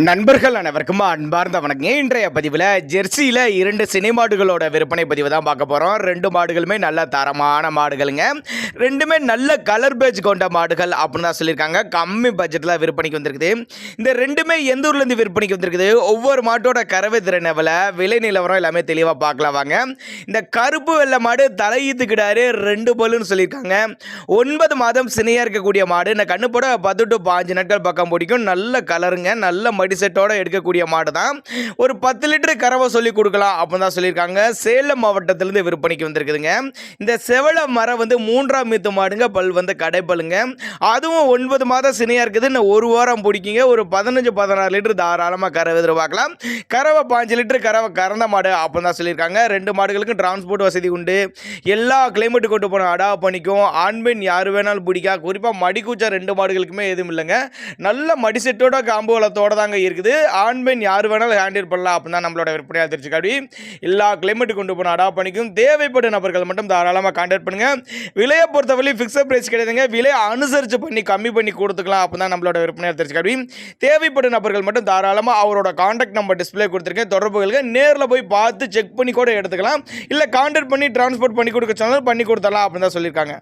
நண்பர்கள் அனைவருக்கும் அன்பார்ந்த வணக்கம். இன்றைய பதிவில் ஜெர்சியில் 2 சினை மாடுகளோட விற்பனை பதிவு தான் பார்க்க போகிறோம். 2 மாடுகளுமே நல்ல தரமான மாடுகளுங்க. 2மே நல்ல கலர் பேஜ் கொண்ட மாடுகள் அப்படின்னு தான் சொல்லியிருக்காங்க. கம்மி பட்ஜெட்டில் விற்பனைக்கு வந்திருக்குது. இந்த 2மே எந்த ஊர்லேருந்து விற்பனைக்கு வந்திருக்குது, ஒவ்வொரு மாட்டோட கறவை திறன் எவ்வளோ, விலை நிலவரம் எல்லாமே தெளிவாக பார்க்கலாம் வாங்க. இந்த கருப்பு வெள்ளை மாடு தலையீத்துக்கிட்டாரு 2 பல்லுன்னு சொல்லியிருக்காங்க. 9 மாதம் சினையாக இருக்கக்கூடிய மாடு. இந்த கண்ணு போட 10 to 5 நாட்கள் பக்கம் பிடிக்கும். நல்ல கலருங்க, நல்ல செட்டோட எடுக்கக்கூடிய மாடு தான். ஒரு 10 லிட்டர் கறவை சொல்லி கொடுக்கலாம் அப்படின்னு தான் சொல்லியிருக்காங்க. சேலம் மாவட்டத்திலிருந்து விற்பனைக்கு வந்திருக்குதுங்க. இந்த செவள மரம் வந்து 3ஆம் மீத்து மாடுங்க. பல் வந்து கடைப்பல்லுங்க. அதுவும் 9 மாதம் சினையா இருக்குது. இன்னும் ஒரு வாரம் பிடிக்குங்க. ஒரு 15-16 லிட்டர் தாராளமாக கறவை எதிர்பார்க்கலாம். கறவை 5 லிட்டர் கறவை கறந்த மாடு அப்படின்னு தான் சொல்லியிருக்காங்க. 2 மாடுகளுக்கும் டிரான்ஸ்போர்ட் வசதி உண்டு. எல்லா கிளைமேட்டு கொண்டு போன அடா பண்ணிக்கும். ஆண் பெண் யார் வேணாலும் பிடிக்கா. குறிப்பாக மடிக்கூச்சா 2 மாடுகளுக்குமே எதுவும் இல்லைங்க. நல்ல மடி செட்டோட காம்பு வளத்தோட தாங்க இருக்குது. ஆண் பெண் யார் வேணாலும் ஹேண்டில் பண்ணலாம் அப்படின்னு தான் நம்மளோட விற்பனையாக தெரிஞ்சுக்காடி. எல்லா கிளைமேட்டு கொண்டு போன அடா பண்ணிக்கும். தேவைப்படும் நபர்கள் மட்டும் தாராளமாக கான்டாக்ட் பண்ணுங்க. விலையை பொறுத்தவரை ஃபிக்ஸட் பிரைஸ் கிடையாதுங்க. விலையை அனுசரித்து பண்ணி கம்மி பண்ணி கொடுத்துக்கலாம் அப்படின்னு தான் நம்மளோட விற்பனையாக தெரிஞ்சுக்காடி. தேவைப்படும் நபர்கள் மட்டும் தாராளமாக அவரோட கான்டாக்ட் நம்பர் டிஸ்பிளே கொடுத்துருக்கேன். தொடர்புகளுக்கு நேரில் போய் பார்த்து செக் பண்ணி கூட எடுத்துக்கலாம். இல்லை கான்டாக்ட் பண்ணி டிரான்ஸ்போர்ட் பண்ணி கொடுக்க சொன்னாலும் பண்ணி கொடுத்தலாம் அப்படின்னு தான் சொல்லியிருக்காங்க.